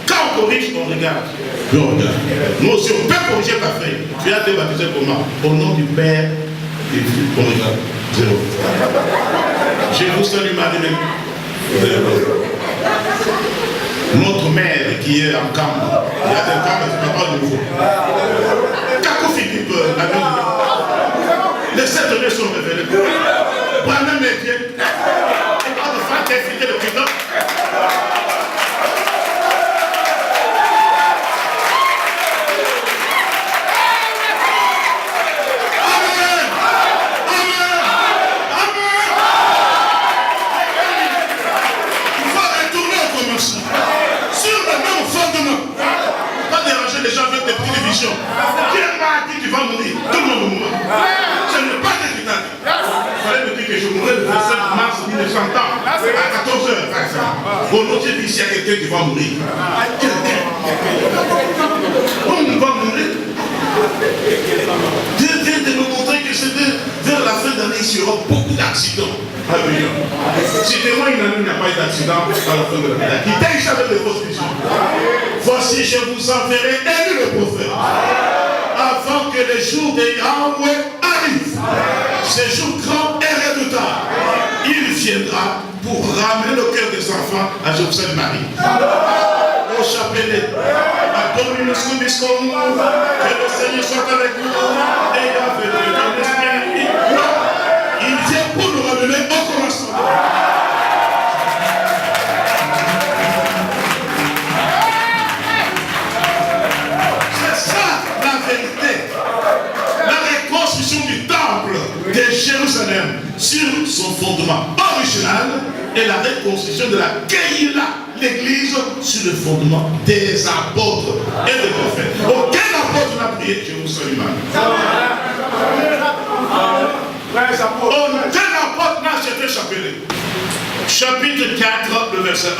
Quand on corrige, on regarde. On regarde. Nous aussi, on peut corriger ta feuille. Tu as été baptisé comment? Au nom du Père et du Fils. On regarde. Zéro. Je vous salue, Marie. Notre mère qui est en camp, il y a des camps, mais tu n'as pas de nouveau. Kako Philippe, les 7 années sont révélés. Branham est bien. Et pas de Franck est fidèle le président. Les gens avec des petites divisions. Qui m'a dit tu vas mourir? Tout le monde mourra. Ce n'est pas des détails. Il fallait me dire que je mourrais le 27 mars 1900 à 14h. Aujourd'hui, ici, il y a quelqu'un qui va mourir. Quelqu'un. On va mourir. Dieu vient de nous montrer que c'était vers la fin d'année, il y aura beaucoup d'accidents. Citez-moi une année où il n'y a pas eu d'accident à la fin de l'année. Qui t'a échappé de fausses visions. Voici, je vous enverrai Élie le prophète, avant que les jours de Yahweh arrivent. Ces jours grands et redoutables. Il viendra pour ramener le cœur des enfants à Jérusalem-Marie. Au chapelet, à Dominus Cubiscum, que le Seigneur soit avec nous et avec l'Esprit. Il vient pour nous ramener au commencement. La reconstruction du temple de Jérusalem sur son fondement original et la reconstruction de la Keïla, l'église, sur le fondement des apôtres et des prophètes. Aucun apôtre n'a prié Jérusalem. Aucun apôtre n'a acheté chapelet. Chapitre 4, le verset 1.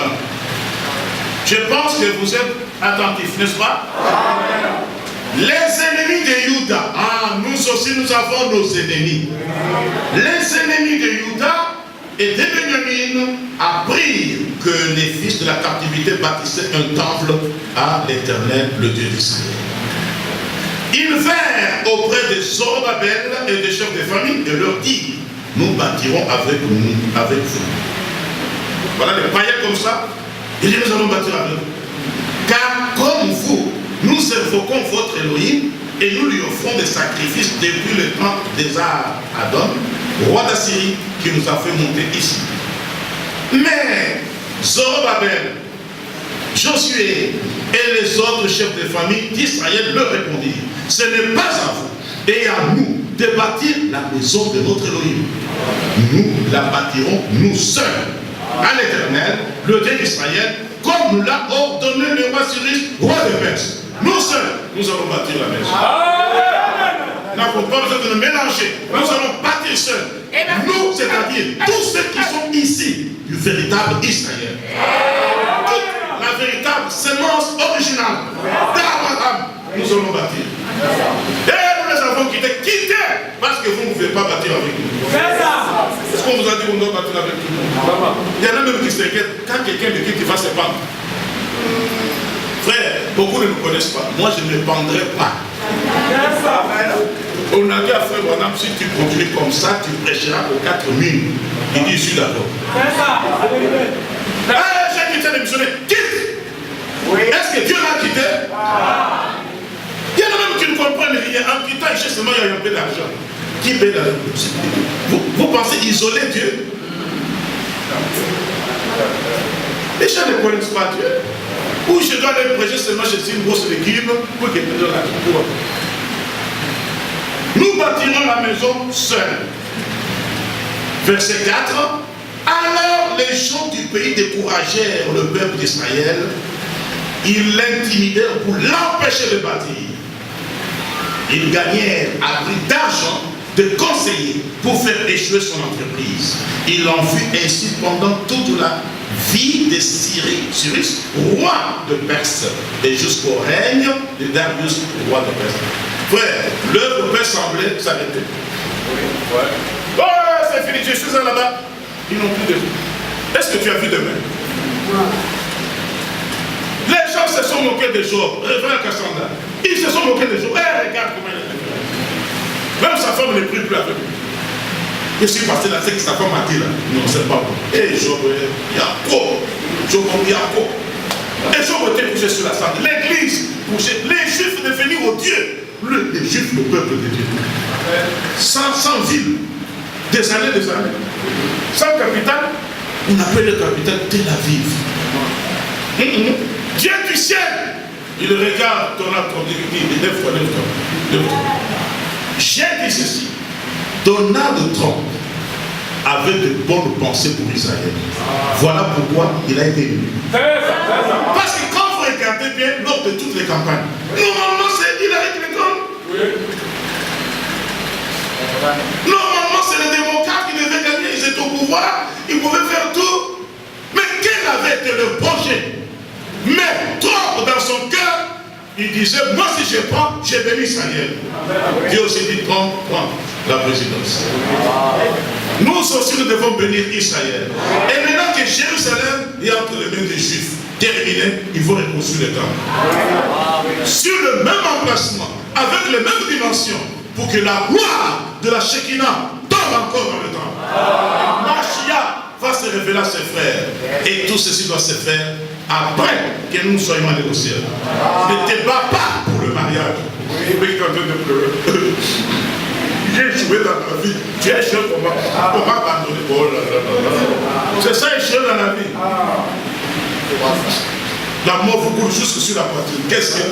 Je pense que vous êtes attentifs, n'est-ce pas? Les ennemis de Juda, nous aussi nous avons nos ennemis. Les ennemis de Juda et de Benjamin apprirent que les fils de la captivité bâtissaient un temple à l'Éternel, le Dieu d'Israël. Ils vinrent auprès de Zorobabel et des chefs de famille et leur dirent: nous bâtirons avec vous. Voilà les païens comme ça. Ils disent: nous allons bâtir avec vous. Car comme vous, nous invoquons votre Elohim et nous lui offrons des sacrifices depuis le temps des Adon, roi d'Assyrie, qui nous a fait monter ici. Mais Zorobabel, Josué et les autres chefs de famille d'Israël leur répondirent: ce n'est pas à vous et à nous de bâtir la maison de notre Elohim. Nous la bâtirons nous seuls à l'Éternel, le Dieu d'Israël, comme nous l'a ordonné le roi Cyrus, roi de Perse. Nous seuls, nous allons bâtir la maison. Nous n'avons pas besoin de nous mélanger. Nous allons bâtir seuls. Nous, c'est-à-dire tous ceux qui sont ici, du véritable Israël. Toute la véritable sémence originale d'Abraham, nous allons bâtir. Et nous les avons quittés parce que vous ne pouvez pas bâtir avec nous. qu'on vous a dit qu'on doit battre avec tout le monde. Il y en a même qui s'inquiètent quand quelqu'un de qui tu vas se pendre. Frère, beaucoup ne me connaissent pas. Moi, je ne me pendrai pas. On a dit à Frère Branham, si tu continues comme ça, tu prêcheras aux 4000. Il dit, je suis d'accord. J'ai quitté les missionnaires. Quitte. Est-ce que Dieu l'a quitté? Il y en a même qui ne comprennent rien. En quittant, il cherche seulement il y a un peu d'argent. Qui paie l'argent? Vous pensez isoler Dieu? Les gens ne connaissent pas Dieu. Ou je dois aller prêcher seulement chez une grosse légume pour que les gens la. Nous bâtirons la maison seuls. Verset 4. Alors les gens du pays découragèrent le peuple d'Israël. Ils l'intimidèrent pour l'empêcher de bâtir. Ils gagnèrent à prix d'argent de conseillers pour faire échouer son entreprise. Il en fut ainsi pendant toute la vie de Cyrus, roi de Perse, et jusqu'au règne de Darius, roi de Perse. Frère, l'œuvre peut sembler s'arrêter. Oh, c'est fini, je suis là-bas. Ils n'ont plus de vie. Est-ce que tu as vu demain? Les gens se sont moqués de Job, Révérend Cassandra. Ils se sont moqués de Job. Regarde comment il est. Même sa femme ne prie plus avec lui. Je suis passé là, c'est que sa femme a dit là. Non, c'est pas bon. Et Job, il y a quoi? Job, il y a quoi? Et Job était couché sur la cendre. L'église couchée. Les juifs devenus aux dieux. Les juifs, le peuple de Dieu. Sans ville. Des années. Sans capitale. On appelle le capitale Tel Aviv. Dieu du ciel. Il regarde ton âme, il dit, lève-toi. J'ai dit ceci. Donald Trump avait de bonnes pensées pour Israël. Voilà pourquoi il a été élu. Parce que quand vous regardez bien, lors de toutes les campagnes, normalement c'est Hillary Clinton. Normalement c'est les démocrates qui devaient gagner. Ils étaient au pouvoir, ils pouvaient faire tout. Mais quel avait été le projet? Mais Trump dans son cœur, il disait, moi si je prends, j'ai béni Israël. Dieu aussi dit, prends la présidence. Nous aussi nous devons bénir Israël. Et maintenant que Jérusalem est entre les mains des Juifs, terminé, il faut reconstruire le temple. Sur le même emplacement, avec les mêmes dimensions, pour que la gloire de la Shekinah tombe encore dans le temple. Mashiach va se révéler à ses frères. Et tout ceci doit se faire après que nous soyons allés au ciel. Ne te bats pas pour le mariage. J'ai échoué dans la vie. Tu es échoué pour m'abandonner. Oh là là. C'est ça échoué dans la vie. La mort vous coule jusque sur la poitrine. Qu'est-ce que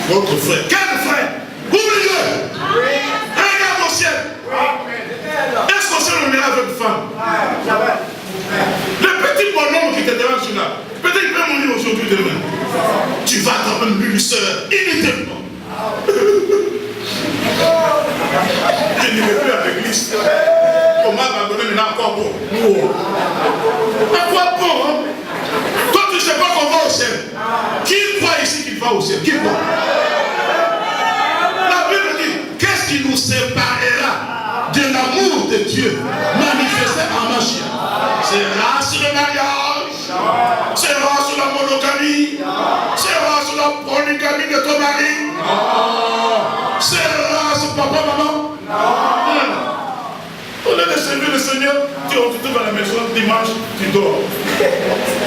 votre frère? Quel frère? Oublie-le. Regarde au ciel. Est-ce qu'au ciel on ira avec une femme? Le petit bonhomme qui te dérange là, peut-être qu'il peut mourir aujourd'hui, demain. Tu vas dans une luxeur inutilement. Je n'irai plus à l'église. On m'a abandonné maintenant encore bon. À quoi bon, hein? Toi tu ne sais pas qu'on va au ciel. Qui croit ici qu'il va au ciel? Qui croit? La Bible dit, qu'est-ce qui nous séparera de l'amour de Dieu manifesté en Mashiach? C'est sur le mariage, c'est sur la monogamie, c'est sur la polygamie de ton mari, c'est sur papa, maman. Au lieu de servir le Seigneur, tu te vas à la maison dimanche, tu dors.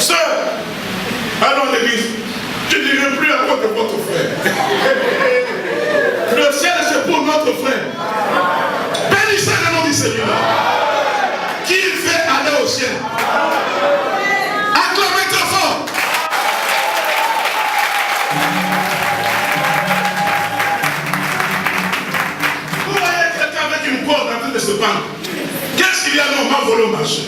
Sœur, allons à l'église, je ne dirai plus à quoi que votre frère. Le ciel c'est pour notre frère. Bénissez le nom du Seigneur. Qui fait aller au ciel? Acclamez très fort. Vous voyez quelqu'un avec une corde en train de se pendre. Qu'est-ce qu'il y a? Non, on m'a volé au marché.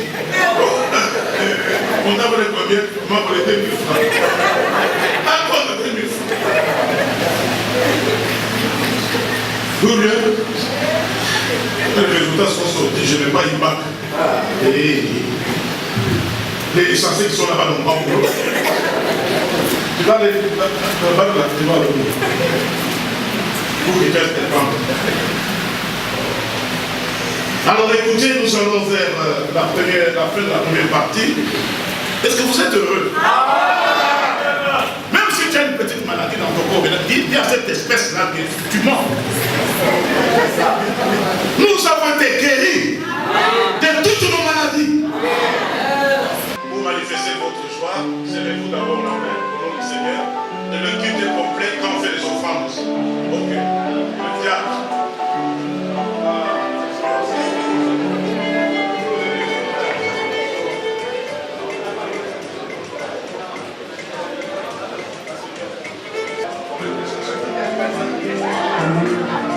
On a volé combien? On m'a volé 2000 francs. Encore 2000 francs. D'où bien? Les résultats sont sortis, je n'ai pas eu bac. Et les licenciés qui sont là-bas n'ont pas pour eux. Tu vas le bac là, tu vas le bout. Pour qu'ils fassent tes femmes. Alors écoutez, nous allons vers la fin de la première partie. Est-ce que vous êtes heureux? Même si tu as une petite maladie dans ton corps, il y a cette espèce-là que tu mens. Nous avons été guéris de toutes nos maladies. Pour manifester votre joie, serrez-vous d'abord la main au nom du Seigneur. Et le culte est complet quand on fait les offrandes. Ok. Le diable.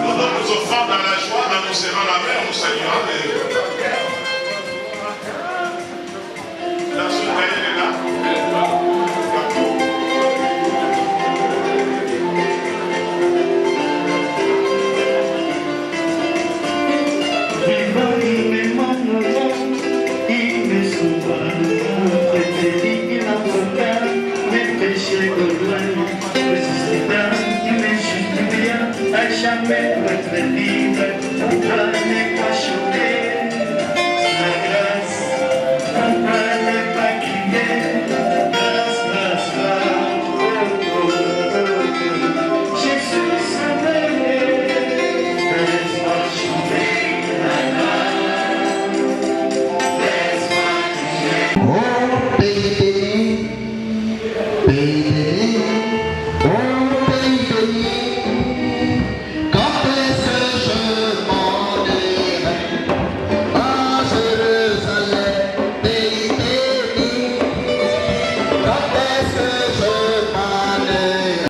Nous offrons dans la joie, en nous serrant la main, en nous saluant. La soutane est là. Jamais être libre,